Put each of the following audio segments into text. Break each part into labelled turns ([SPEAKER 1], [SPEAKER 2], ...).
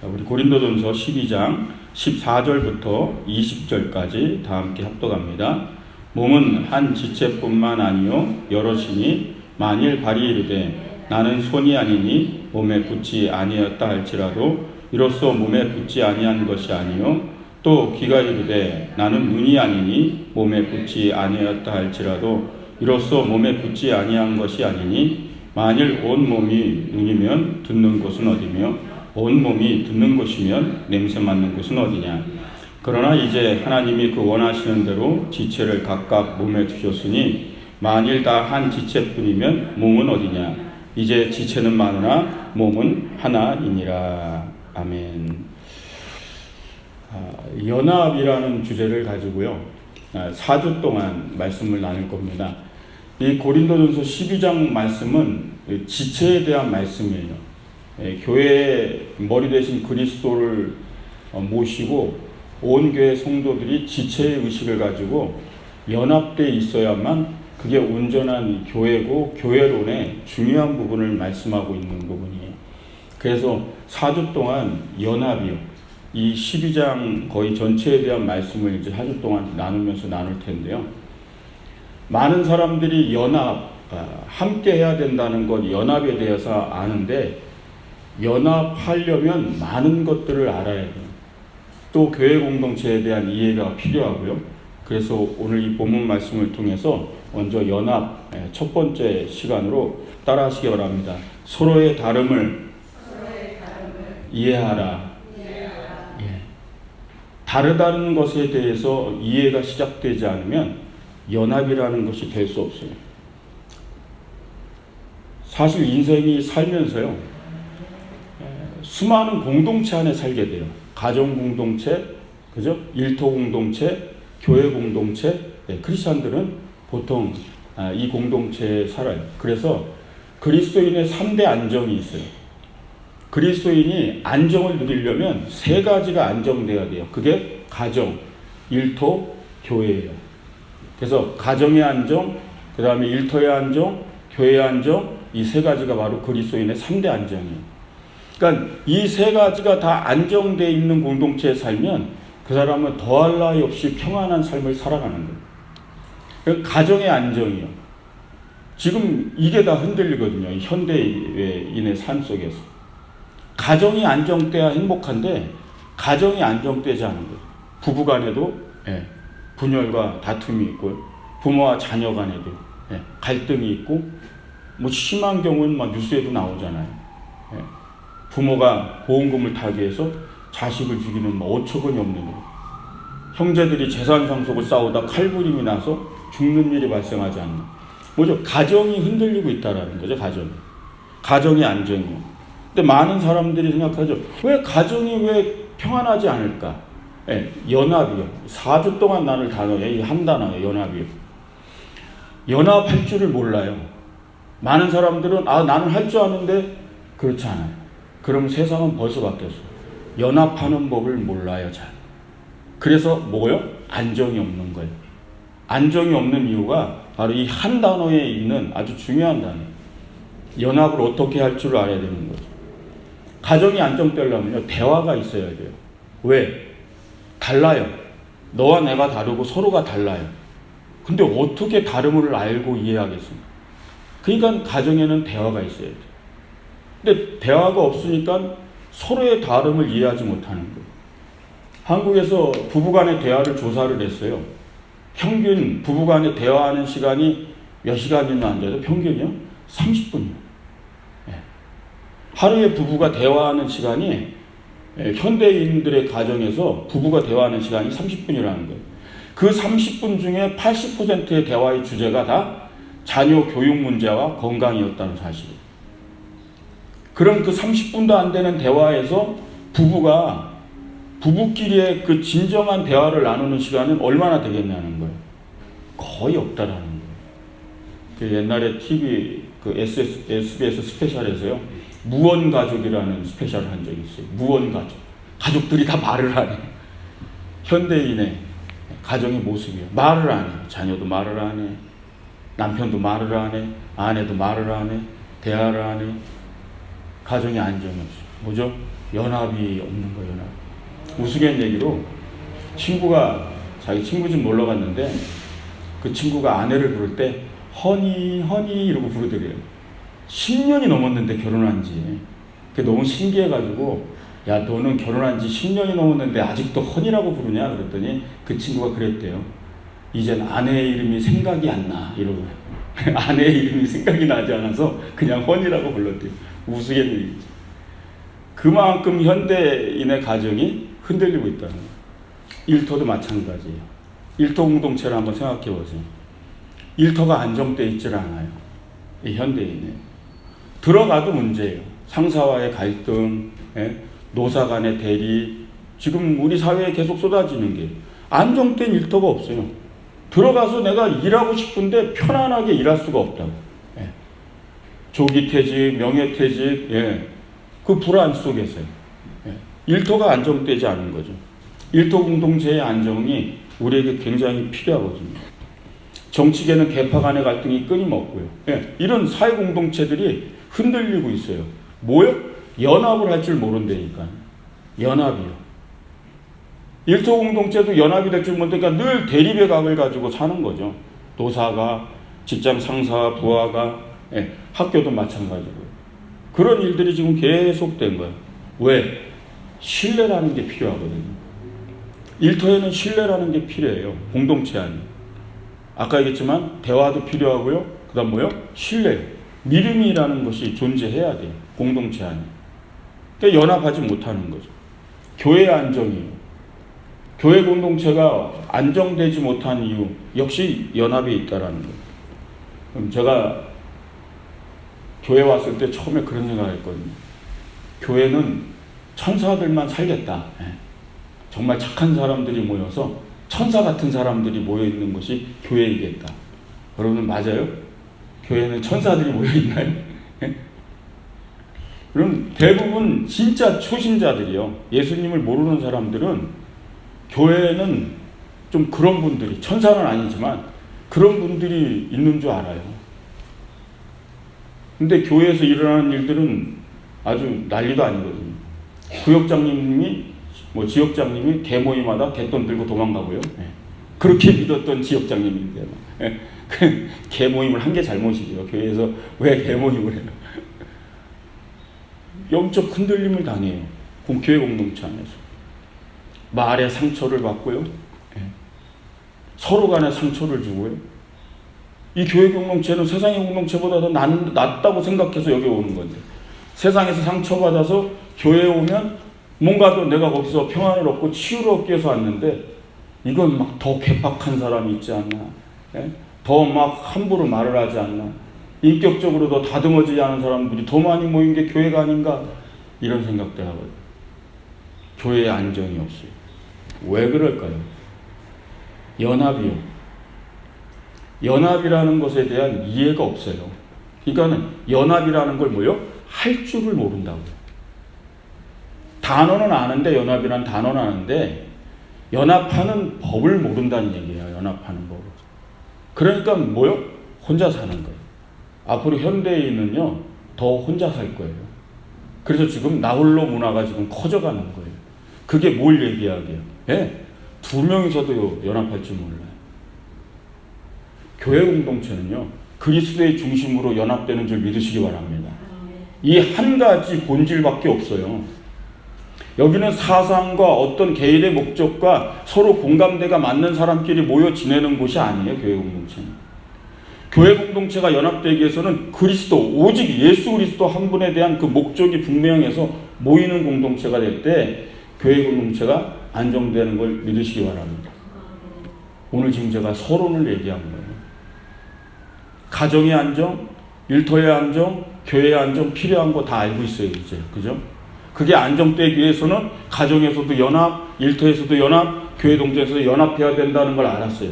[SPEAKER 1] 우리 고린도전서 12장 14절부터 20절까지 다 함께 합독합니다. 몸은 한 지체뿐만 아니요 여럿이니 만일 발이 이르되 나는 손이 아니니 몸에 붙지 아니었다 할지라도 이로써 몸에 붙지 아니한 것이 아니요 또 귀가 이르되 나는 눈이 아니니 몸에 붙지 아니었다 할지라도 이로써 몸에 붙지 아니한 것이 아니니 만일 온 몸이 눈이면 듣는 곳은 어디며 온 몸이 듣는 곳이면 냄새 맡는 곳은 어디냐. 그러나 이제 하나님이 그 원하시는 대로 지체를 각각 몸에 두셨으니 만일 다 한 지체뿐이면 몸은 어디냐. 이제 지체는 많으나 몸은 하나이니라. 아멘. 연합이라는 주제를 가지고요 4주 동안 말씀을 나눌 겁니다. 이 고린도전서 12장 말씀은 지체에 대한 말씀이에요. 교회의 머리 대신 그리스도를 모시고 온 교회 성도들이 지체의 의식을 가지고 연합되어 있어야만 그게 온전한 교회고 교회론의 중요한 부분을 말씀하고 있는 부분이에요. 그래서 4주 동안 연합이요. 이 12장 거의 전체에 대한 말씀을 이제 4주 동안 나누면서 나눌 텐데요. 많은 사람들이 연합, 함께 해야 된다는 것, 연합에 대해서 아는데 연합하려면 많은 것들을 알아야 돼요. 또 교회 공동체에 대한 이해가 필요하고요. 그래서 오늘 이 본문 말씀을 통해서 먼저 연합 첫 번째 시간으로 따라하시기 바랍니다. 서로의 다름을 이해하라. 예. 다르다는 것에 대해서 이해가 시작되지 않으면 연합이라는 것이 될 수 없어요. 사실 인생이 살면서요. 수많은 공동체 안에 살게 돼요. 가정 공동체, 그죠? 일터 공동체, 교회 공동체, 크리스찬들은 보통 이 공동체에 살아요. 그래서 그리스도인의 3대 안정이 있어요. 그리스도인이 안정을 누리려면 세 가지가 안정돼야 돼요. 그게 가정, 일터, 교회예요. 그래서 가정의 안정, 그 다음에 일터의 안정, 교회의 안정, 이 세 가지가 바로 그리스도인의 3대 안정이에요. 그러니까 이 세 가지가 다 안정되어 있는 공동체에 살면 그 사람은 더할 나위 없이 평안한 삶을 살아가는 거예요. 그러니까 가정의 안정이요. 지금 이게 다 흔들리거든요. 현대인의 삶 속에서. 가정이 안정돼야 행복한데 가정이 안정되지 않은 거예요. 부부 간에도 분열과 다툼이 있고 부모와 자녀 간에도 갈등이 있고 뭐 심한 경우는 막 뉴스에도 나오잖아요. 부모가 보험금을 타기 위해서 자식을 죽이는 어처구니 없는 일. 형제들이 재산 상속을 싸우다 칼부림이 나서 죽는 일이 발생하지 않는. 뭐죠? 가정이 흔들리고 있다라는 거죠. 가정이 안정이요. 근데 많은 사람들이 생각하죠. 왜 가정이 왜 평안하지 않을까? 연합이요. 4주 동안 나눌 단어예요. 이 한 단어예요. 연합이요. 연합할 줄을 몰라요. 많은 사람들은 나는 할 줄 아는데 그렇지 않아요. 그럼 세상은 벌써 바뀌었어요. 연합하는 법을 몰라요, 잘. 그래서 뭐예요? 안정이 없는 거예요. 안정이 없는 이유가 바로 이 한 단어에 있는 아주 중요한 단어. 연합을 어떻게 할 줄 알아야 되는 거죠. 가정이 안정되려면요, 대화가 있어야 돼요. 왜? 달라요. 너와 내가 다르고 서로가 달라요. 근데 어떻게 다름을 알고 이해하겠습니까? 그러니까 가정에는 대화가 있어야 돼요. 근데 대화가 없으니까 서로의 다름을 이해하지 못하는 거예요. 한국에서 부부간의 대화를 조사를 했어요. 평균 부부간의 대화하는 시간이 몇 시간이나 앉아서 평균이요? 30분이요. 하루에 부부가 대화하는 시간이 현대인들의 가정에서 부부가 대화하는 시간이 30분이라는 거예요. 그 30분 중에 80%의 대화의 주제가 다 자녀 교육 문제와 건강이었다는 사실이에요. 그럼 그 30분도 안 되는 대화에서 부부끼리의 그 진정한 대화를 나누는 시간은 얼마나 되겠냐는 거예요. 거의 없다라는 거예요. 그 옛날에 TV SBS 스페셜에서요. 무언가족이라는 스페셜을 한 적이 있어요. 무언가족. 가족들이 다 말을 안 해요. 현대인의 가정의 모습이에요. 말을 안 해요. 자녀도 말을 안 해. 남편도 말을 안 해. 아내도 말을 안 해. 대화를 안 해. 가정의 안정이 없어요. 뭐죠? 연합이 없는 거예요. 연합. 우스갯얘기로 친구가 자기 친구 집 놀러 갔는데 그 친구가 아내를 부를 때 허니 허니 이러고 부르더래요. 10년이 넘었는데 결혼한 지. 그게 너무 신기해가지고 야 너는 결혼한 지 10년이 넘었는데 아직도 허니라고 부르냐 그랬더니 그 친구가 그랬대요. 이젠 아내의 이름이 생각이 안 나 이러고 아내의 이름이 생각이 나지 않아서 그냥 허니라고 불렀대요. 우스갯얘기죠. 그만큼 현대인의 가정이 흔들리고 있다는 거예요. 일터도 마찬가지예요. 일터 공동체를 한번 생각해 보세요. 일터가 안정되어 있질 않아요. 이 현대인은. 들어가도 문제예요. 상사와의 갈등, 노사 간의 대리, 지금 우리 사회에 계속 쏟아지는 게 안정된 일터가 없어요. 들어가서 내가 일하고 싶은데 편안하게 일할 수가 없다고. 조기퇴직, 명예퇴직, 그 불안 속에서요. 일터가 안정되지 않은 거죠. 일터 공동체의 안정이 우리에게 굉장히 필요하거든요. 정치계는 계파 간의 갈등이 끊임없고요. 이런 사회 공동체들이 흔들리고 있어요. 뭐요? 연합을 할 줄 모른다니까. 연합이요. 일터 공동체도 연합이 될 줄 모르니까 늘 대립의 각을 가지고 사는 거죠. 노사가, 직장 상사와 부하가, 학교도 마찬가지고요. 그런 일들이 지금 계속된 거예요. 왜? 신뢰라는 게 필요하거든요. 일터에는 신뢰라는 게 필요해요. 공동체 안에. 아까 얘기했지만 대화도 필요하고요. 그 다음 뭐요? 신뢰. 믿음이라는 것이 존재해야 돼요. 공동체 안에. 그러니까 연합하지 못하는 거죠. 교회 안정이에요. 교회 공동체가 안정되지 못한 이유 역시 연합에 있다라는 거예요. 그럼 제가 교회 왔을 때 처음에 그런 생각을 했거든요. 교회는 천사들만 살겠다. 정말 착한 사람들이 모여서 천사 같은 사람들이 모여있는 것이 교회이겠다. 여러분 맞아요? 교회는 천사들이 모여있나요? 그럼 대부분 진짜 초신자들이요. 예수님을 모르는 사람들은 교회는 좀 그런 분들이, 천사는 아니지만 그런 분들이 있는 줄 알아요. 근데 교회에서 일어나는 일들은 아주 난리도 아니거든요. 구역장님이 지역장님이 개모임마다 갯돈 들고 도망가고요. 그렇게 믿었던 지역장님인데 개모임을 한 게 잘못이죠. 교회에서 왜 개모임을 해요? 영적 흔들림을 당해요. 교회 공동체 안에서. 말의 상처를 받고요. 서로 간에 상처를 주고요. 이 교회 공동체는 세상의 공동체보다 더 낫다고 생각해서 여기 오는 건데 세상에서 상처받아서 교회에 오면 뭔가 더 내가 거기서 평안을 얻고 치유를 얻기 위해서 왔는데 이건 막 더 괴팍한 사람이 있지 않나, 더 막 함부로 말을 하지 않나, 인격적으로 더 다듬어지지 않은 사람들이 더 많이 모인 게 교회가 아닌가 이런 생각도 하거든요. 교회에 안정이 없어요. 왜 그럴까요? 연합이요. 연합이라는 것에 대한 이해가 없어요. 그러니까는 연합이라는 걸 뭐요? 할 줄을 모른다고요. 단어는 아는데, 연합이라는 단어는 아는데 연합하는 법을 모른다는 얘기예요. 연합하는 법을. 그러니까 뭐요? 혼자 사는 거예요. 앞으로 현대인은요 더 혼자 살 거예요. 그래서 지금 나홀로 문화가 지금 커져가는 거예요. 그게 뭘 얘기하게요? 두 명이서도 연합할 줄 몰라요. 교회 공동체는요 그리스도의 중심으로 연합되는 줄 믿으시기 바랍니다. 이 한 가지 본질밖에 없어요. 여기는 사상과 어떤 개인의 목적과 서로 공감대가 맞는 사람끼리 모여 지내는 곳이 아니에요. 교회 공동체는. 교회 공동체가 연합되기 위해서는 그리스도, 오직 예수 그리스도 한 분에 대한 그 목적이 분명해서 모이는 공동체가 될 때 교회 공동체가 안정되는 걸 믿으시기 바랍니다. 오늘 지금 제가 서론을 얘기한 거예요. 가정의 안정, 일터의 안정, 교회의 안정 필요한 거 다 알고 있어요. 이제 그죠? 그게 안정되기 위해서는 가정에서도 연합, 일터에서도 연합, 교회 동체에서도 연합해야 된다는 걸 알았어요.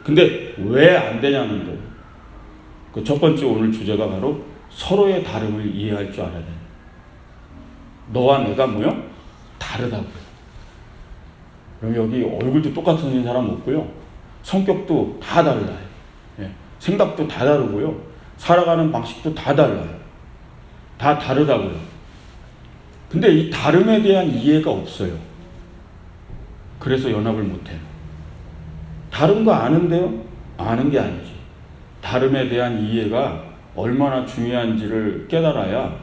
[SPEAKER 1] 근데 왜 안 되냐는 거예요. 그 첫 번째 오늘 주제가 바로 서로의 다름을 이해할 줄 알아야 돼요. 너와 내가 뭐요? 다르다고요. 그럼 여기 얼굴도 똑같은 사람 없고요. 성격도 다 달라요. 생각도 다 다르고요. 살아가는 방식도 다 달라요. 다 다르다고요. 근데 이 다름에 대한 이해가 없어요. 그래서 연합을 못해요. 다른 거 아는데요? 아는 게 아니지. 다름에 대한 이해가 얼마나 중요한지를 깨달아야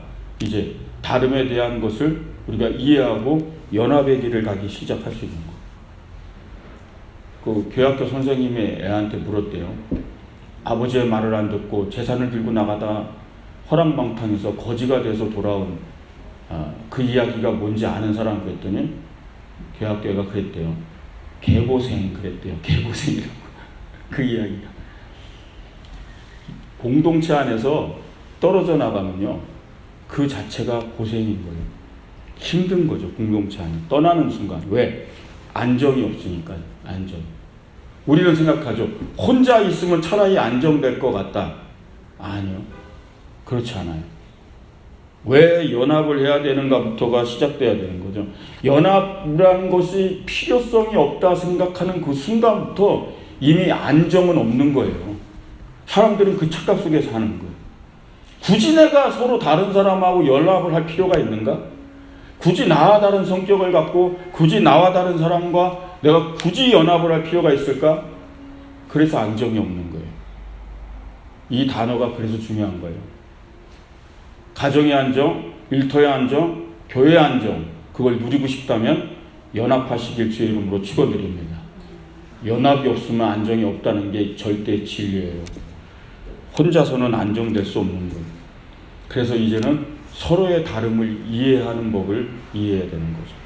[SPEAKER 1] 이제 다름에 대한 것을 우리가 이해하고 연합의 길을 가기 시작할 수 있는 거예요. 그 교학교 선생님이 애한테 물었대요. 아버지의 말을 안 듣고 재산을 들고 나가다 허랑방탕해서 거지가 돼서 돌아온 그 이야기가 뭔지 아는 사람 그랬더니 교학교가 그랬대요. 개고생 그랬대요. 개고생이라고. 그 이야기가. 공동체 안에서 떨어져 나가면요. 그 자체가 고생인 거예요. 힘든 거죠. 공동체 안에. 떠나는 순간. 왜? 안정이 없으니까요. 안정. 우리는 생각하죠. 혼자 있으면 차라리 안정될 것 같다. 아니요. 그렇지 않아요. 왜 연합을 해야 되는가부터가 시작돼야 되는 거죠. 연합이라는 것이 필요성이 없다 생각하는 그 순간부터 이미 안정은 없는 거예요. 사람들은 그 착각 속에 사는 거예요. 굳이 내가 서로 다른 사람하고 연합을 할 필요가 있는가? 굳이 나와 다른 성격을 갖고 굳이 나와 다른 사람과 내가 굳이 연합을 할 필요가 있을까? 그래서 안정이 없는 거예요. 이 단어가 그래서 중요한 거예요. 가정의 안정, 일터의 안정, 교회의 안정, 그걸 누리고 싶다면 연합하시길 주의 이름으로 축원드립니다. 연합이 없으면 안정이 없다는 게 절대 진리예요. 혼자서는 안정될 수 없는 거예요. 그래서 이제는 서로의 다름을 이해하는 법을 이해해야 되는 거죠.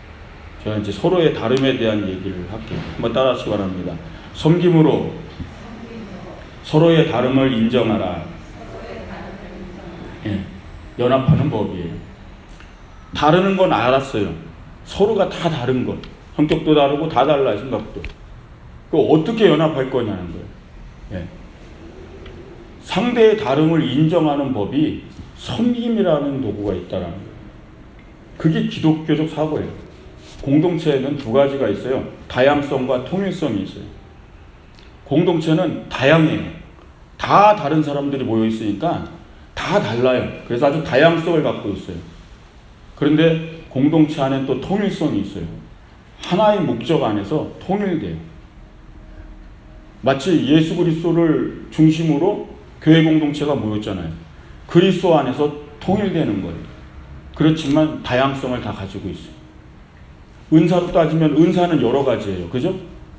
[SPEAKER 1] 제가 이제 서로의 다름에 대한 얘기를 할게요. 한번 따라하시기 바랍니다. 섬김으로 서로의 다름을 인정하라. 예, 연합하는 법이에요. 다르는 건 알았어요. 서로가 다 다른 것. 성격도 다르고 다 달라요. 생각도. 그 어떻게 연합할 거냐는 거예요. 예. 상대의 다름을 인정하는 법이 섬김이라는 도구가 있다는 거예요. 그게 기독교적 사고예요. 공동체에는 두 가지가 있어요. 다양성과 통일성이 있어요. 공동체는 다양해요. 다 다른 사람들이 모여 있으니까 다 달라요. 그래서 아주 다양성을 갖고 있어요. 그런데 공동체 안에 또 통일성이 있어요. 하나의 목적 안에서 통일돼요. 마치 예수 그리스도를 중심으로 교회 공동체가 모였잖아요. 그리스도 안에서 통일되는 거예요. 그렇지만 다양성을 다 가지고 있어요. 은사로 따지면 은사는 여러 가지예요. 그죠?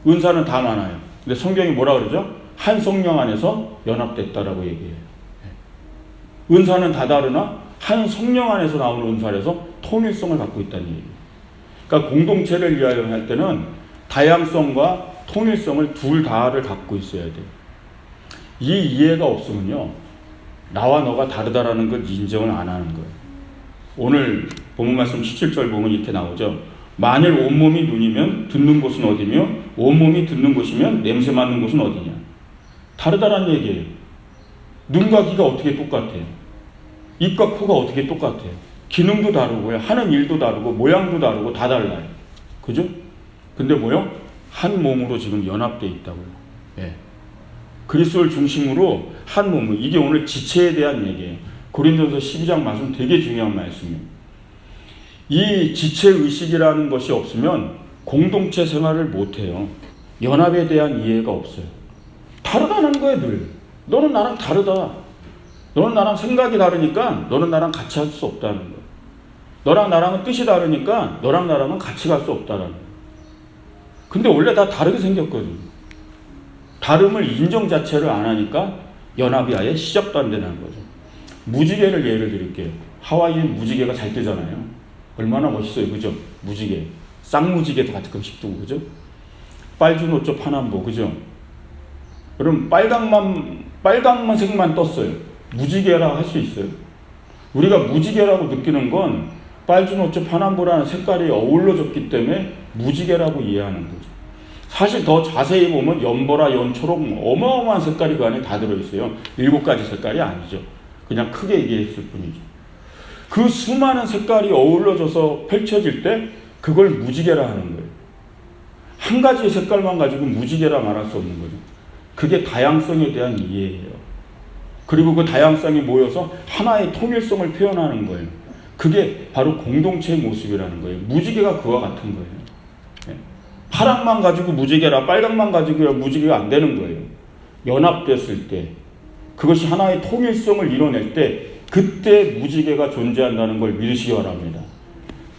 [SPEAKER 1] 은사는 다 많아요. 근데 성경이 뭐라 그러죠? 한 성령 안에서 연합됐다라고 얘기해요. 은사는 다 다르나 한 성령 안에서 나오는 은사라서 통일성을 갖고 있다는 얘기예요. 그러니까 공동체를 위하여 할 때는 다양성과 통일성을 둘 다를 갖고 있어야 돼요. 이 이해가 없으면요, 나와 너가 다르다라는 걸 인정을 안 하는 거예요. 오늘 본문 말씀 17절 보면 이렇게 나오죠. 만일 온몸이 눈이면 듣는 곳은 어디며 온몸이 듣는 곳이면 냄새 맡는 곳은 어디냐. 다르다라는 얘기예요. 눈과 귀가 어떻게 똑같아요? 입과 코가 어떻게 똑같아요? 기능도 다르고요. 하는 일도 다르고 모양도 다르고 다 달라요. 그죠? 근데 뭐요? 한 몸으로 지금 연합되어 있다고요. 예. 그리스도를 중심으로 한 몸을. 이게 오늘 지체에 대한 얘기예요. 고린도서 12장 말씀 되게 중요한 말씀이에요. 이 지체 의식이라는 것이 없으면 공동체 생활을 못해요. 연합에 대한 이해가 없어요. 다르다는 거예요, 늘. 너는 나랑 다르다. 너는 나랑 생각이 다르니까 너는 나랑 같이 할 수 없다는 거예요. 너랑 나랑은 뜻이 다르니까 너랑 나랑은 같이 갈 수 없다는 거예요. 근데 원래 다 다르게 생겼거든요. 다름을 인정 자체를 안 하니까 연합이 아예 시작도 안 되는 거죠. 무지개를 예를 드릴게요. 하와이엔 무지개가 잘 뜨잖아요. 얼마나 멋있어요. 그죠? 무지개. 쌍무지개도 가끔씩 뜨고, 그죠? 빨주노초 파남보, 그죠? 그럼 빨강만 색만 떴어요. 무지개라 할 수 있어요. 우리가 무지개라고 느끼는 건 빨주노초 파남보라는 색깔이 어우러졌기 때문에 무지개라고 이해하는 거죠. 사실 더 자세히 보면 연보라, 연초록 어마어마한 색깔이 그 안에 다 들어있어요. 7가지 색깔이 아니죠. 그냥 크게 얘기했을 뿐이죠. 그 수많은 색깔이 어우러져서 펼쳐질 때 그걸 무지개라 하는 거예요. 한 가지 색깔만 가지고 무지개라 말할 수 없는 거죠. 그게 다양성에 대한 이해예요. 그리고 그 다양성이 모여서 하나의 통일성을 표현하는 거예요. 그게 바로 공동체의 모습이라는 거예요. 무지개가 그와 같은 거예요. 예. 파랑만 가지고 무지개라 빨강만 가지고 무지개가 안 되는 거예요. 연합됐을 때 그것이 하나의 통일성을 이뤄낼 때 그때 무지개가 존재한다는 걸 믿으시기 바랍니다.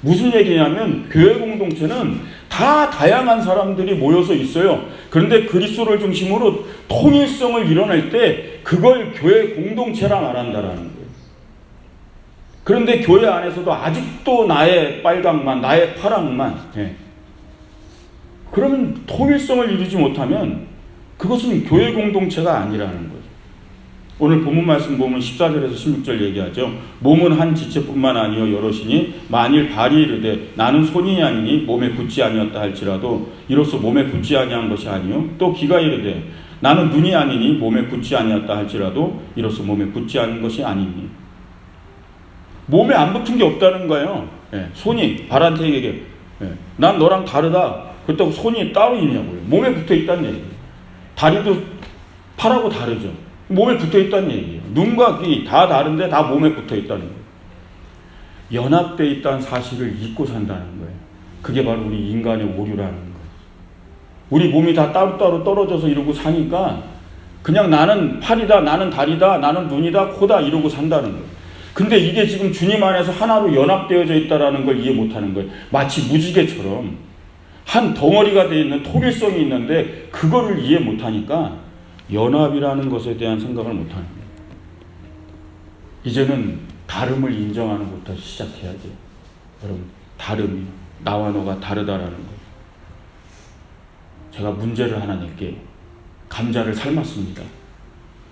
[SPEAKER 1] 무슨 얘기냐면 교회 공동체는 다 다양한 사람들이 모여서 있어요. 그런데 그리스도를 중심으로 통일성을 이뤄낼 때 그걸 교회 공동체라 말한다라는 거예요. 그런데 교회 안에서도 아직도 나의 빨강만, 나의 파랑만, 그러면 통일성을 이루지 못하면 그것은 교회 공동체가 아니라는 거죠. 오늘 본문 말씀 보면 14절에서 16절 얘기하죠. 몸은 한 지체뿐만 아니요 여럿이니 만일 발이 이르되 나는 손이 아니니 몸에 붙지 아니었다 할지라도 이로써 몸에 붙지 아니한 것이 아니요 또 귀가 이르되 나는 눈이 아니니 몸에 붙지 아니었다 할지라도 이로써 몸에 붙지 않은 것이 아니니. 몸에 안 붙은 게 없다는 거예요. 손이 발한테 얘기해. 난 너랑 다르다. 그렇다고 손이 따로 있냐고요. 몸에 붙어 있다는 얘기예요. 다리도 팔하고 다르죠. 몸에 붙어 있다는 얘기예요. 눈과 귀 다 다른데 다 몸에 붙어 있다는 거예요. 연합되어 있다는 사실을 잊고 산다는 거예요. 그게 바로 우리 인간의 오류라는 거예요. 우리 몸이 다 따로따로 떨어져서 이러고 사니까 그냥 나는 팔이다, 나는 다리다, 나는 눈이다, 코다 이러고 산다는 거예요. 근데 이게 지금 주님 안에서 하나로 연합되어져 있다는 걸 이해 못하는 거예요. 마치 무지개처럼 한 덩어리가 되어 있는 통일성이 있는데 그거를 이해 못하니까 연합이라는 것에 대한 생각을 못하는 거예요. 이제는 다름을 인정하는 것부터 시작해야 돼요. 여러분, 다름이 나와 너가 다르다라는 거예요. 제가 문제를 하나 낼게요. 감자를 삶았습니다.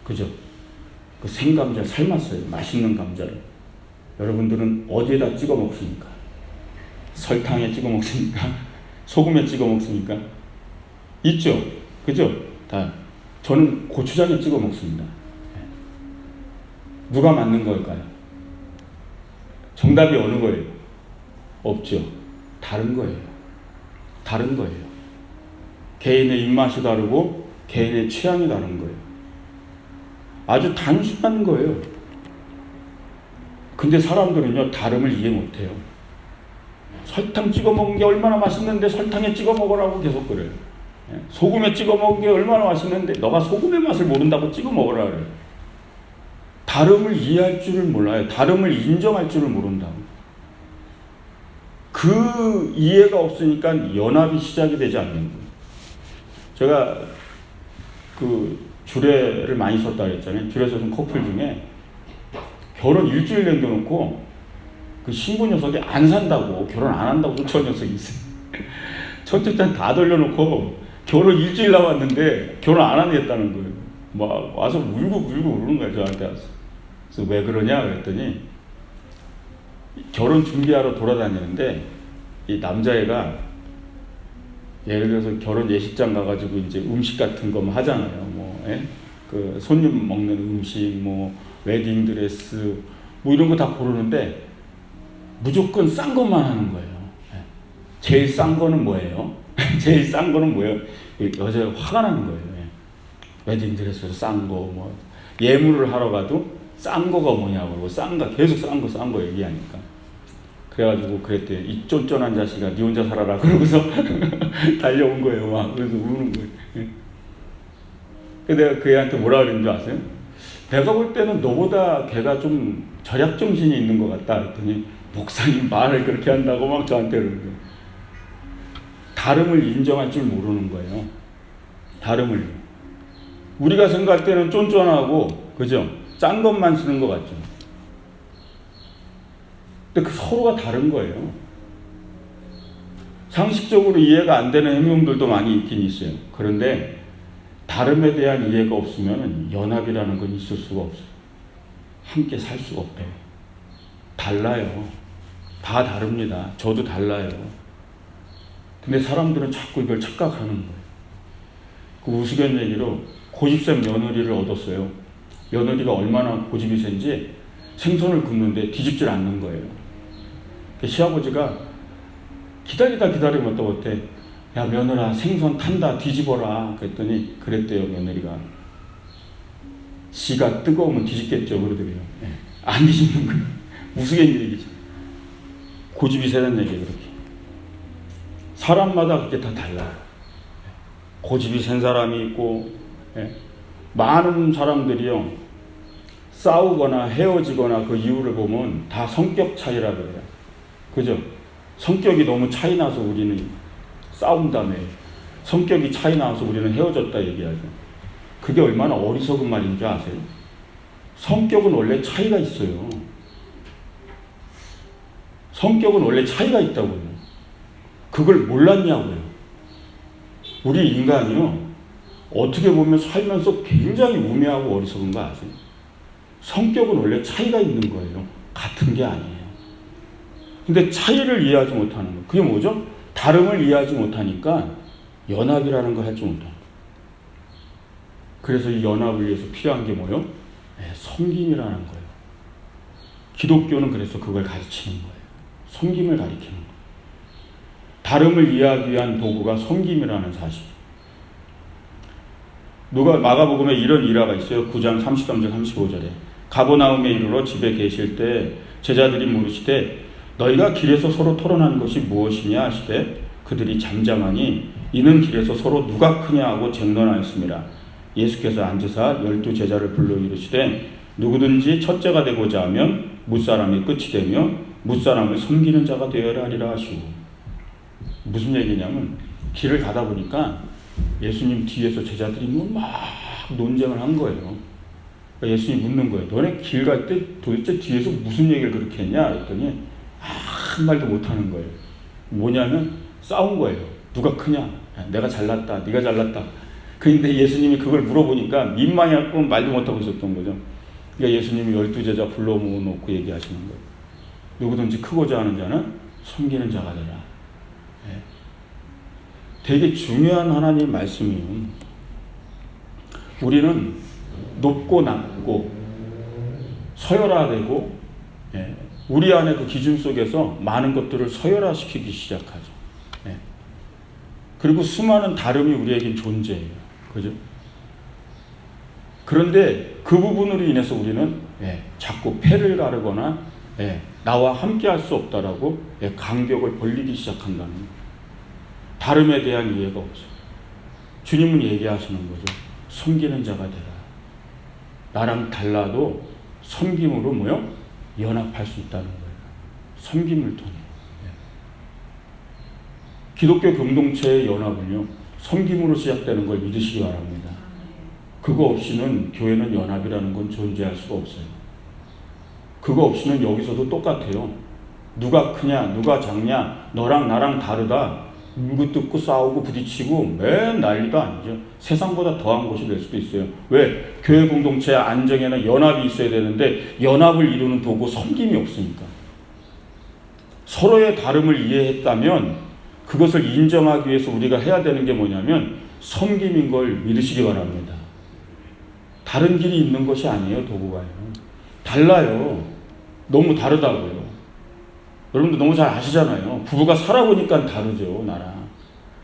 [SPEAKER 1] 그죠? 그 생감자를 삶았어요. 맛있는 감자를. 여러분들은 어디에다 찍어 먹습니까? 설탕에 찍어 먹습니까? 소금에 찍어 먹습니까? 있죠? 그죠? 다. 저는 고추장에 찍어 먹습니다. 누가 맞는 걸까요? 정답이 어느 거예요? 없죠. 다른 거예요. 다른 거예요. 개인의 입맛이 다르고 개인의 취향이 다른 거예요. 아주 단순한 거예요. 근데 사람들은요, 다름을 이해 못해요. 설탕 찍어 먹은 게 얼마나 맛있는데 설탕에 찍어 먹으라고 계속 그래요. 소금에 찍어 먹은 게 얼마나 맛있는데 너가 소금의 맛을 모른다고 찍어 먹으라 그래요. 다름을 이해할 줄을 몰라요. 다름을 인정할 줄을 모른다고. 그 이해가 없으니까 연합이 시작이 되지 않는 거예요. 제가 그 주례를 많이 썼다 그랬잖아요. 주례 썼던 커플 중에 결혼 일주일 남겨놓고 그 신부 녀석이 안 산다고 결혼 안 한다고 쫓아온 녀석이 있어요. 첫째는 다 돌려놓고 결혼 일주일 남았는데 결혼 안 하겠다는 거예요. 막 와서 울고 우는 거예요. 저한테 와서. 그래서 왜 그러냐 그랬더니 결혼 준비하러 돌아다니는데 이 남자애가 예를 들어서 결혼 예식장 가가지고 이제 음식 같은 거 하잖아요. 그 손님 먹는 음식, 웨딩 드레스, 이런 거 다 고르는데 무조건 싼 것만 하는 거예요. 제일 싼 거는 뭐예요? 제일 싼 거는 뭐예요? 여자가 화가 나는 거예요. 웨딩 드레스에서 싼 거, 예물을 하러 가도 싼 거가 뭐냐고, 계속 싼 거 얘기하니까. 그래가지고 그랬대요. 이 쫀쫀한 자식아, 니 혼자 살아라. 그러고서 달려온 거예요. 그래서 우는 거예요. 내가 그 애한테 뭐라 그랬는 줄 아세요? 내가 볼 때는 너보다 걔가 좀 절약정신이 있는 것 같다. 그랬더니 목사님 말을 그렇게 한다고 막 저한테 그러는 거예요. 다름을 인정할 줄 모르는 거예요. 다름을. 우리가 생각할 때는 쫀쫀하고, 그죠? 짠 것만 쓰는 것 같죠. 근데 그 서로가 다른 거예요. 상식적으로 이해가 안 되는 행동들도 많이 있긴 있어요. 그런데 다름에 대한 이해가 없으면 연합이라는 건 있을 수가 없어요. 함께 살 수가 없대요. 달라요. 다 다릅니다. 저도 달라요. 근데 사람들은 자꾸 이걸 착각하는 거예요. 그 우스갯얘기로 고집센 며느리를 얻었어요. 며느리가 얼마나 고집이 센지 생선을 굽는데 뒤집질 않는 거예요. 시아버지가 기다리면 또 어때? 야 며느라 생선 탄다 뒤집어라 그랬더니 그랬대요. 며느리가 지가 뜨거우면 뒤집겠죠. 그러더래요. 안 뒤집는 거예요. 우스갯 얘기죠. 고집이 세다는 얘기예요. 그렇게 사람마다 그게 다 달라요. 고집이 센 사람이 있고, 많은 사람들이요 싸우거나 헤어지거나 그 이유를 보면 다 성격 차이라 그래요. 그죠? 성격이 너무 차이 나서 우리는 싸운다며, 성격이 차이 나서 우리는 헤어졌다 얘기하죠. 그게 얼마나 어리석은 말인지 아세요? 성격은 원래 차이가 있어요. 성격은 원래 차이가 있다고요. 그걸 몰랐냐고요. 우리 인간이요 어떻게 보면 살면서 굉장히 우매하고 어리석은 거 아세요? 성격은 원래 차이가 있는 거예요. 같은 게 아니에요. 근데 차이를 이해하지 못하는 거. 그게 뭐죠? 다름을 이해하지 못하니까 연합이라는 걸 하지 못해요. 그래서 이 연합을 위해서 필요한 게 뭐예요? 섬김이라는 거예요. 기독교는 그래서 그걸 가르치는 거예요. 섬김을 가르치는 거예요. 다름을 이해하기 위한 도구가 섬김이라는 사실. 누가 마가복음에 이런 일화가 있어요. 9장 33절 35절에 가버나움에 이르러 집에 계실 때 제자들이 물으시되 너희가 길에서 서로 토론하는 것이 무엇이냐 하시되 그들이 잠잠하니 이는 길에서 서로 누가 크냐 하고 쟁론하였습니다. 예수께서 앉으사 12 제자를 불러 이르시되 누구든지 첫째가 되고자 하면 무사람이 끝이 되며 무사람을 섬기는 자가 되어야 하리라 하시고. 무슨 얘기냐면 길을 가다 보니까 예수님 뒤에서 제자들이 막 논쟁을 한 거예요. 예수님이 묻는 거예요. 너네 길 갈 때 도대체 뒤에서 무슨 얘기를 그렇게 했냐 그랬더니 한 말도 못하는 거예요. 뭐냐면 싸운 거예요. 누가 크냐? 내가 잘났다. 네가 잘났다. 그런데 예수님이 그걸 물어보니까 민망해갖고 말도 못하고 있었던 거죠. 그러니까 예수님이 12 제자 불러 모아놓고 얘기하시는 거예요. 누구든지 크고자 하는 자는 섬기는 자가 되라. 되게 중요한 하나님의 말씀이에요. 우리는 높고 낮고 서열화되고 우리 안에 그 기준 속에서 많은 것들을 서열화시키기 시작하죠. 그리고 수많은 다름이 우리에겐 존재해요. 그죠? 그런데 그 부분으로 인해서 우리는 자꾸 패를 가르거나 나와 함께 할 수 없다라고 간격을 벌리기 시작한다는 거예요. 다름에 대한 이해가 없어요. 주님은 얘기하시는 거죠. 섬기는 자가 되라. 나랑 달라도 섬김으로 뭐요? 연합할 수 있다는 거예요. 섬김을 통해. 기독교 공동체의 연합은요, 섬김으로 시작되는 걸 믿으시기 바랍니다. 그거 없이는 교회는 연합이라는 건 존재할 수가 없어요. 그거 없이는 여기서도 똑같아요. 누가 크냐, 누가 작냐, 너랑 나랑 다르다. 물고 뜯고 싸우고 부딪히고 맨 난리가 아니죠. 세상보다 더한 곳이 될 수도 있어요. 왜? 교회 공동체의 안정에는 연합이 있어야 되는데 연합을 이루는 도구 섬김이 없으니까. 서로의 다름을 이해했다면 그것을 인정하기 위해서 우리가 해야 되는 게 뭐냐면 섬김인 걸 믿으시기 바랍니다. 다른 길이 있는 것이 아니에요. 도구가요. 달라요. 너무 다르다고요. 여러분들 너무 잘 아시잖아요. 부부가 살아보니까 다르죠. 나랑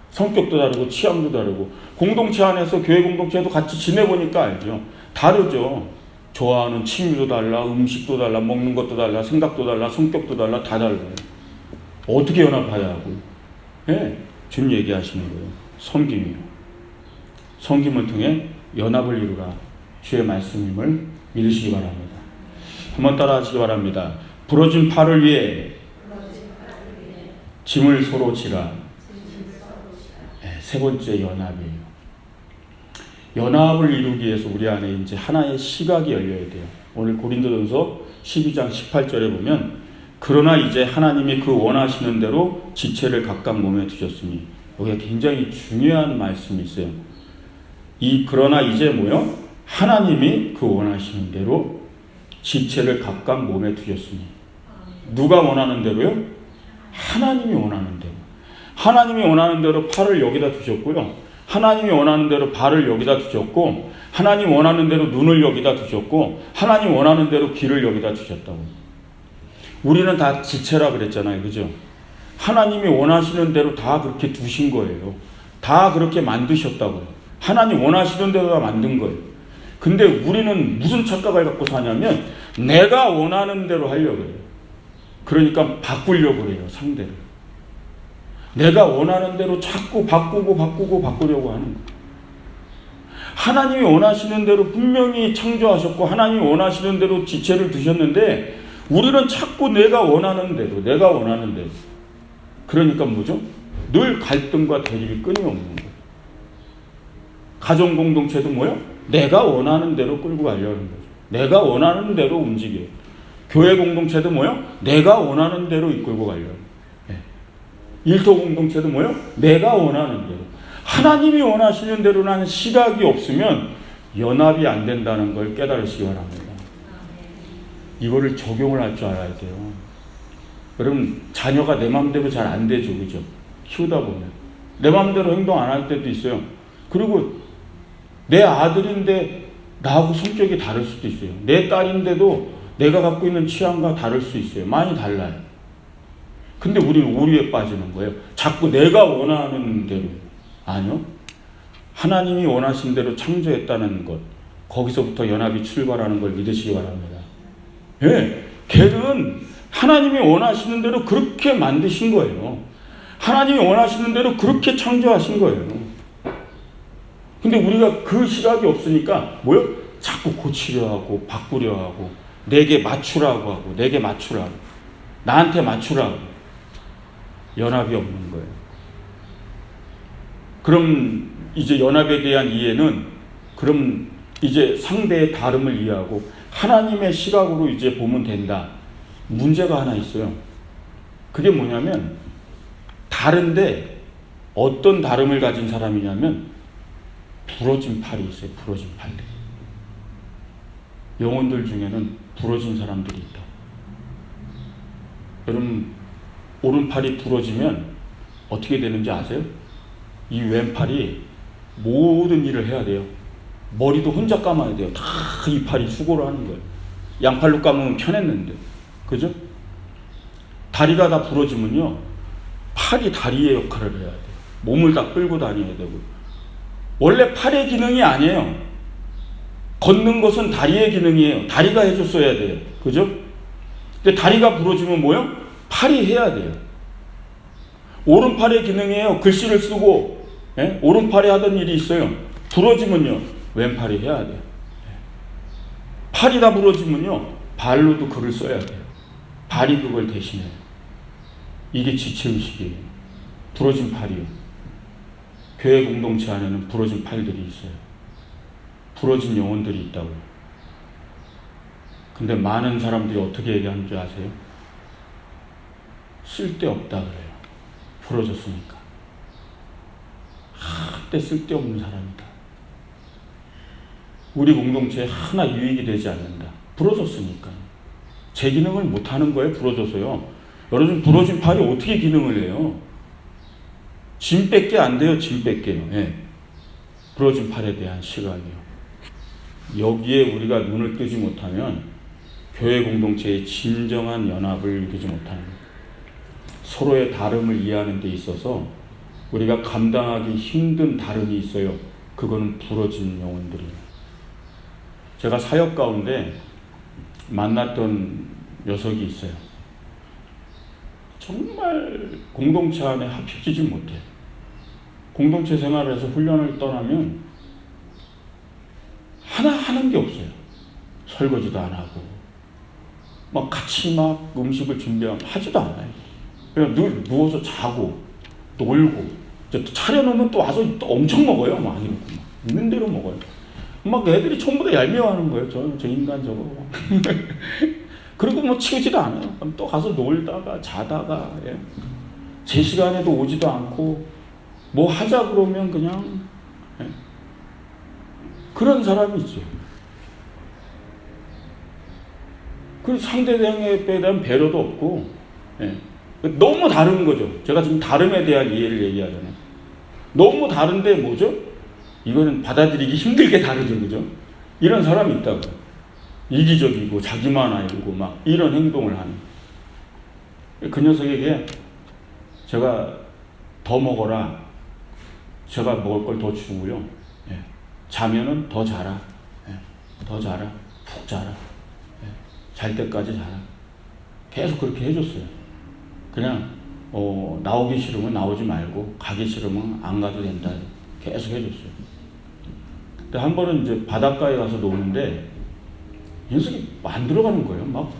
[SPEAKER 1] 성격도 다르고 취향도 다르고 공동체 안에서 교회 공동체에도 같이 지내보니까 알죠. 다르죠. 좋아하는 취미도 달라, 음식도 달라, 먹는 것도 달라, 생각도 달라, 성격도 달라, 다 달라요. 어떻게 연합해야 하고? 주님 얘기하시는 거예요. 섬김이요. 섬김을 통해 연합을 이루라. 주의 말씀임을 믿으시기 바랍니다. 한번 따라 하시기 바랍니다. 부러진 팔을 위해 짐을 서로 지라. 세 번째 연합이에요. 연합을 이루기 위해서 우리 안에 이제 하나의 시각이 열려야 돼요. 오늘 고린도전서 12장 18절에 보면 그러나 이제 하나님이 그 원하시는 대로 지체를 각각 몸에 두셨으니 여기가 굉장히 중요한 말씀이 있어요. 그러나 이제 뭐요? 하나님이 그 원하시는 대로 지체를 각각 몸에 두셨으니 누가 원하는 대로요? 하나님이 원하는 대로. 하나님이 원하는 대로 팔을 여기다 두셨고요. 하나님이 원하는 대로 발을 여기다 두셨고 하나님 원하는 대로 눈을 여기다 두셨고 하나님 원하는 대로 귀를 여기다 두셨다고. 우리는 다 지체라 그랬잖아요. 그죠? 하나님이 원하시는 대로 다 그렇게 두신 거예요. 다 그렇게 만드셨다고요. 하나님 원하시는 대로 다 만든 거예요. 근데 우리는 무슨 착각을 갖고 사냐면 내가 원하는 대로 하려고 해요. 그러니까 바꾸려고 그래요, 상대를. 내가 원하는 대로 자꾸 바꾸려고 하는 거예요. 하나님이 원하시는 대로 분명히 창조하셨고 하나님이 원하시는 대로 지체를 두셨는데 우리는 자꾸 내가 원하는 대로. 그러니까 뭐죠? 늘 갈등과 대립이 끊임없는 거예요. 가정 공동체도 뭐요? 내가 원하는 대로 끌고 가려는 거죠. 내가 원하는 대로 움직여요. 교회 공동체도 뭐요? 내가 원하는 대로 이끌고 가려는 거예요. 일터 공동체도 뭐요? 내가 원하는 대로. 하나님이 원하시는 대로라는 시각이 없으면 연합이 안 된다는 걸 깨달으시기 바랍니다. 이거를 적용을 할 줄 알아야 돼요. 여러분, 자녀가 내 마음대로 잘 안 되죠, 그죠? 키우다 보면 내 마음대로 행동 안 할 때도 있어요. 그리고 내 아들인데 나하고 성격이 다를 수도 있어요. 내 딸인데도 내가 갖고 있는 취향과 다를 수 있어요. 많이 달라요. 근데 우리는 오류에 빠지는 거예요. 자꾸 내가 원하는 대로. 아니요. 하나님이 원하신 대로 창조했다는 것, 거기서부터 연합이 출발하는 걸 믿으시기 바랍니다. 예, 걔는 하나님이 원하시는 대로 그렇게 만드신 거예요. 하나님이 원하시는 대로 그렇게 창조하신 거예요. 근데 우리가 그 시각이 없으니까 뭐요? 자꾸 고치려 하고 바꾸려 하고 내게 맞추라고 하고 내게 맞추라고 나한테 맞추라고 연합이 없는 거예요. 그럼 이제 연합에 대한 이해는 그럼 이제 상대의 다름을 이해하고 하나님의 시각으로 이제 보면 된다. 문제가 하나 있어요. 그게 뭐냐면 다른데 어떤 다름을 가진 사람이냐면 부러진 팔이 있어요. 부러진 팔들. 영혼들 중에는 부러진 사람들이 있다. 여러분, 오른팔이 부러지면 어떻게 되는지 아세요? 이 왼팔이 모든 일을 해야 돼요. 머리도 혼자 감아야 돼요. 다 이 팔이 수고를 하는 거예요. 양팔로 감으면 편했는데. 그죠? 다리가 다 부러지면요. 팔이 다리의 역할을 해야 돼요. 몸을 다 끌고 다녀야 되고. 원래 팔의 기능이 아니에요. 걷는 것은 다리의 기능이에요. 다리가 해줬어야 돼요. 그죠? 근데 다리가 부러지면 뭐요? 팔이 해야 돼요. 오른팔의 기능이에요. 글씨를 쓰고 오른팔에 하던 일이 있어요. 부러지면요. 왼팔이 해야 돼요. 팔이 다 부러지면요. 발로도 글을 써야 돼요. 발이 그걸 대신해요. 이게 지체의식이에요. 부러진 팔이요. 교회 공동체 안에는 부러진 팔들이 있어요. 부러진 영혼들이 있다고요. 근데 많은 사람들이 어떻게 얘기하는 줄 아세요? 쓸데없다 그래요. 부러졌으니까. 한때 쓸데없는 사람이다. 우리 공동체에 하나 유익이 되지 않는다. 부러졌으니까. 제 기능을 못하는 거예요. 부러져서요. 여러분, 부러진 팔이 어떻게 기능을 해요? 짐밖에 안 돼요. 짐밖에요. 예. 부러진 팔에 대한 시각이요. 여기에 우리가 눈을 뜨지 못하면 교회 공동체의 진정한 연합을 이루지 못하는 거예요. 서로의 다름을 이해하는 데 있어서 우리가 감당하기 힘든 다름이 있어요. 그거는 부러진 영혼들이에요. 제가 사역 가운데 만났던 녀석이 있어요. 정말 공동체 안에 합해지지 못해요. 공동체 생활에서 훈련을 떠나면 하나 하는 게 없어요. 설거지도 안 하고 막 같이 막 음식을 준비하면 하지도 않아요. 그냥 늘 누워서 자고 놀고 차려놓으면 또 와서 또 엄청 먹어요. 많이 먹고 막 있는 대로 먹어요. 막 애들이 전부 다 얄미워하는 거예요. 저 인간 저거. 그리고 뭐 치우지도 않아요. 그럼 또 가서 놀다가 자다가 제 시간에도 오지도 않고 뭐 하자 그러면 그냥 그런 사람이 있죠. 그 상대방에 대한 배려도 없고 너무 다른 거죠. 제가 지금 다름에 대한 이해를 얘기하잖아요. 너무 다른데 뭐죠? 이거는 받아들이기 힘들게 다르죠. 그죠? 이런 사람이 있다고요. 이기적이고 자기만 알고 막 이런 행동을 하는. 그 녀석에게 제가 더 먹어라. 제가 먹을 걸 더 주고요. 자면은 더 자라. 더 자라. 푹 자라. 잘 때까지 자라. 계속 그렇게 해줬어요. 그냥 나오기 싫으면 나오지 말고 가기 싫으면 안 가도 된다. 계속 해줬어요. 근데 한 번은 이제 바닷가에 가서 노는데 녀석이 안 들어가는 거예요. 막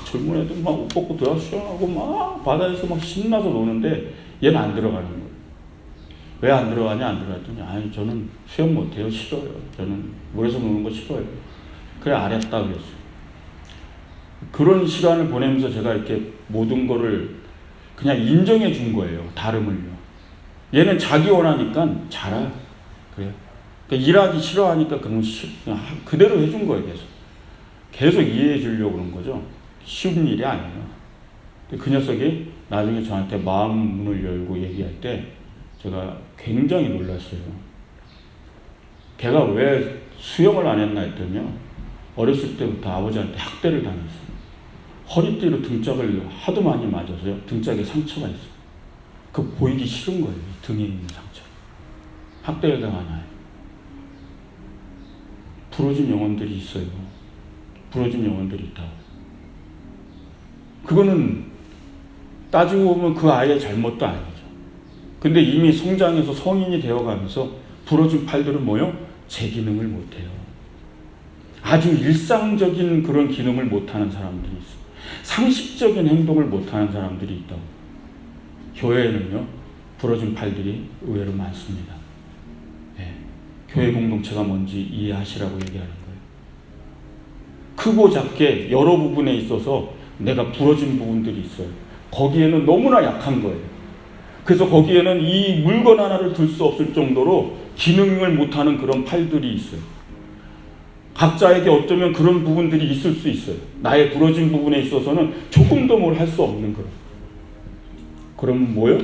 [SPEAKER 1] 젊은 애들 막 옷 벗고 들어가 수영하고 막 바다에서 막 신나서 노는데 얘는 안 들어가는 거예요. 왜 안 들어가냐 안 들어갔더니 아니 저는 수영 못해요. 싫어요. 저는 물에서 노는 거 싫어요. 그래 알았다 그랬어요. 그런 시간을 보내면서 제가 이렇게 모든 거를 그냥 인정해 준 거예요. 다름을요. 얘는 자기 원하니까 자라. 그래요. 그러니까 일하기 싫어하니까 그냥 그대로 해준 거예요. 계속 이해해 주려고 그런 거죠. 쉬운 일이 아니에요. 그 녀석이 나중에 저한테 마음 문을 열고 얘기할 때 제가 굉장히 놀랐어요. 걔가 왜 수영을 안 했나 했더니요. 어렸을 때부터 아버지한테 학대를 당했어요. 허리띠로 등짝을 하도 많이 맞아서요. 등짝에 상처가 있어요. 그 보이기 싫은 거예요. 등에 있는 상처. 학대를 당한 아이. 부러진 영혼들이 있어요. 부러진 영혼들이 있다고. 그거는 따지고 보면 그 아이의 잘못도 아니죠. 근데 이미 성장해서 성인이 되어가면서 부러진 팔들은 뭐요? 제 기능을 못해요. 아주 일상적인 그런 기능을 못하는 사람들이 있어요. 상식적인 행동을 못하는 사람들이 있다고. 교회에는요, 부러진 팔들이 의외로 많습니다. 네. 교회 공동체가 뭔지 이해하시라고 얘기하는 거예요. 크고 작게 여러 부분에 있어서 내가 부러진 부분들이 있어요. 거기에는 너무나 약한 거예요. 그래서 거기에는 이 물건 하나를 들 수 없을 정도로 기능을 못하는 그런 팔들이 있어요. 각자에게 어쩌면 그런 부분들이 있을 수 있어요. 나의 부러진 부분에 있어서는 조금 더 뭘 할 수 없는 그런. 그러면 뭐요?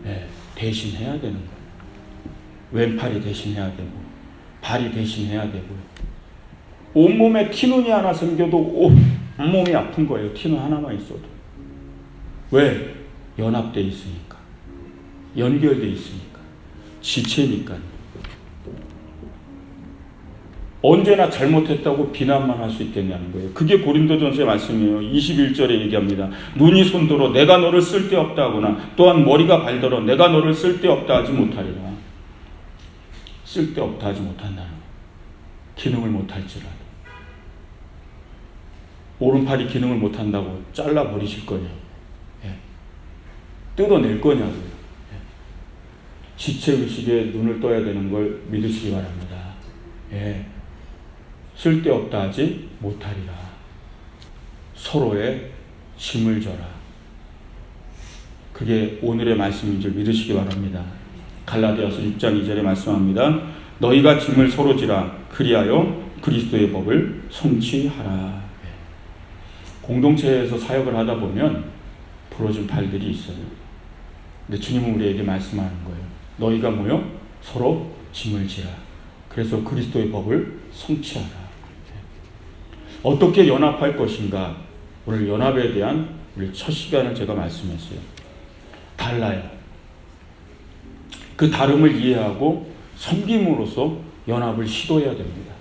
[SPEAKER 1] 네, 대신해야 되는 거예요. 왼팔이 대신해야 되고, 발이 대신해야 되고요. 온몸에 티눈이 하나 생겨도 온몸이 아픈 거예요. 티눈 하나만 있어도. 왜? 연합되어 있으니까. 연결되어 있으니까. 지체니까요. 언제나 잘못했다고 비난만 할 수 있겠냐는 거예요. 그게 고린도전서의 말씀이에요. 21절에 얘기합니다. 눈이 손들어 내가 너를 쓸데없다 하거나 또한 머리가 발더러 내가 너를 쓸데없다 하지 못하리라. 쓸데없다 하지 못한다는 거예요. 기능을 못할지라도. 오른팔이 기능을 못한다고 잘라버리실 거냐고. 예. 뜯어낼 거냐고요. 예. 지체의식에 눈을 떠야 되는 걸 믿으시기 바랍니다. 예. 쓸데없다 하지 못하리라. 서로의 짐을 져라. 그게 오늘의 말씀인 줄 믿으시기 바랍니다. 갈라디아서 6장 2절에 말씀합니다. 너희가 짐을 서로 지라. 그리하여 그리스도의 법을 성취하라. 공동체에서 사역을 하다 보면 부러진 팔들이 있어요. 근데 주님은 우리에게 말씀하는 거예요. 너희가 뭐요? 서로 짐을 지라. 그래서 그리스도의 법을 성취하라. 어떻게 연합할 것인가? 오늘 연합에 대한 우리 첫 시간을 제가 말씀했어요. 달라요. 그 다름을 이해하고 섬김으로써 연합을 시도해야 됩니다.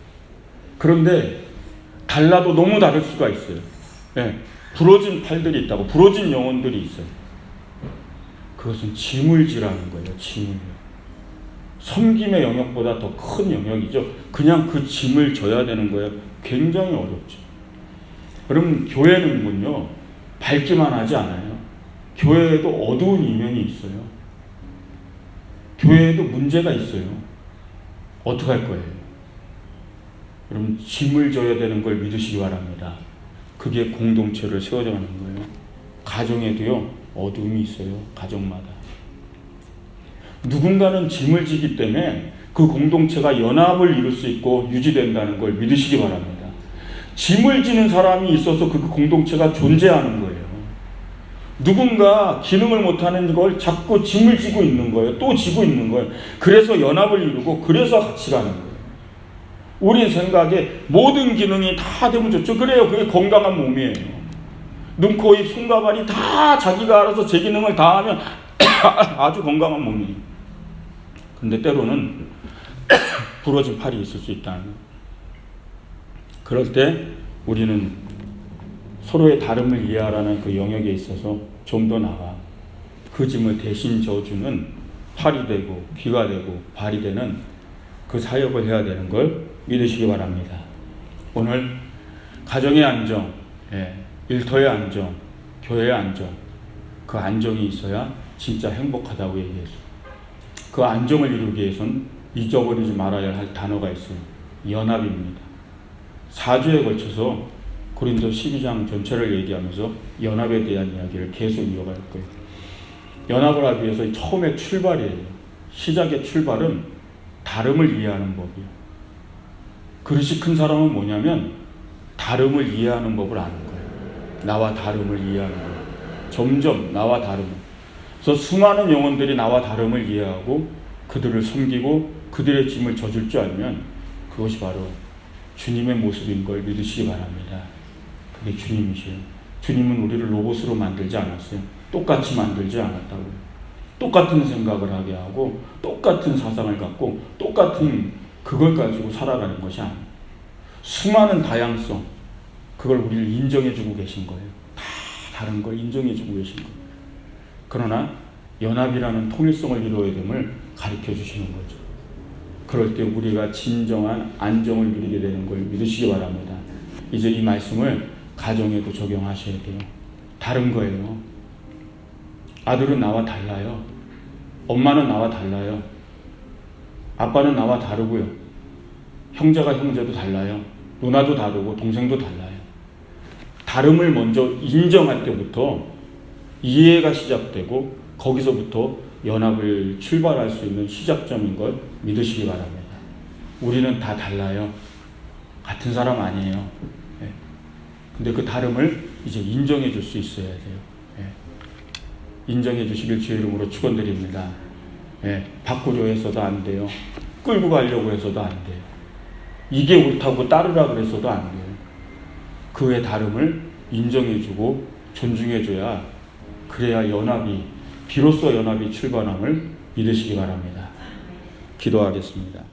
[SPEAKER 1] 그런데 달라도 너무 다를 수가 있어요. 네, 부러진 팔들이 있다고. 부러진 영혼들이 있어요. 그것은 짐을 지라는 거예요. 짐을. 섬김의 영역보다 더 큰 영역이죠. 그냥 그 짐을 져야 되는 거예요. 굉장히 어렵죠. 그럼 교회는요, 밝기만 하지 않아요. 교회에도 어두운 이면이 있어요. 교회에도 문제가 있어요. 어떻게 할 거예요? 그럼 짐을 져야 되는 걸 믿으시기 바랍니다. 그게 공동체를 세워가는 거예요. 가정에도요, 어두움이 있어요. 가정마다. 누군가는 짐을 지기 때문에 그 공동체가 연합을 이룰 수 있고 유지된다는 걸 믿으시기 바랍니다. 짐을 지는 사람이 있어서 그 공동체가 존재하는 거예요. 누군가 기능을 못하는 걸 자꾸 짐을 지고 있는 거예요. 또 지고 있는 거예요. 그래서 연합을 이루고 그래서 같이 가는 거예요. 우리 생각에 모든 기능이 다 되면 좋죠. 그래요. 그게 건강한 몸이에요. 눈, 코, 입, 손과 발이 다 자기가 알아서 제 기능을 다 하면 아주 건강한 몸이에요. 근데 때로는 부러진 팔이 있을 수 있다는 거예요. 그럴 때 우리는 서로의 다름을 이해하라는 그 영역에 있어서 좀 더 나아 그 짐을 대신 져주는 팔이 되고 귀가 되고 발이 되는 그 사역을 해야 되는 걸 믿으시기 바랍니다. 오늘 가정의 안정, 일터의 안정, 교회의 안정, 그 안정이 있어야 진짜 행복하다고 얘기해서 그 안정을 이루기 위해서는 잊어버리지 말아야 할 단어가 있어요. 연합입니다. 4주에 걸쳐서 고린도 12장 전체를 얘기하면서 연합에 대한 이야기를 계속 이어갈 거예요. 연합을 하기 위해서 처음에 출발이에요. 시작의 출발은 다름을 이해하는 법이에요. 그릇이 큰 사람은 뭐냐면 다름을 이해하는 법을 아는 거예요. 나와 다름을 이해하는 거예요. 점점 나와 다름을. 그래서 수많은 영혼들이 나와 다름을 이해하고 그들을 섬기고 그들의 짐을 져줄 줄 알면 그것이 바로 주님의 모습인 걸 믿으시기 바랍니다. 그게 주님이시에요. 주님은 우리를 로봇으로 만들지 않았어요. 똑같이 만들지 않았다고. 똑같은 생각을 하게 하고 똑같은 사상을 갖고 똑같은 그걸 가지고 살아가는 것이 아니에요. 수많은 다양성, 그걸 우리를 인정해주고 계신 거예요. 다 다른 걸 인정해주고 계신 거예요. 그러나 연합이라는 통일성을 이루어야 됨을 가르쳐 주시는 거죠. 그럴 때 우리가 진정한 안정을 누리게 되는 걸 믿으시기 바랍니다. 이제 이 말씀을 가정에도 적용하셔야 돼요. 다른 거예요. 아들은 나와 달라요. 엄마는 나와 달라요. 아빠는 나와 다르고요. 형제가 형제도 달라요. 누나도 다르고 동생도 달라요. 다름을 먼저 인정할 때부터 이해가 시작되고 거기서부터 연합을 출발할 수 있는 시작점인 걸 믿으시기 바랍니다. 우리는 다 달라요. 같은 사람 아니에요. 근데 그 다름을 이제 인정해 줄 수 있어야 돼요. 인정해 주시길 주의 이름으로 축원드립니다. 바꾸려 해서도 안 돼요. 끌고 가려고 해서도 안 돼요. 이게 옳다고 따르라 그래서도 안 돼요. 그의 다름을 인정해 주고 존중해 줘야 그래야 연합이 비로소 연합이 출발함을 믿으시기 바랍니다. 기도하겠습니다.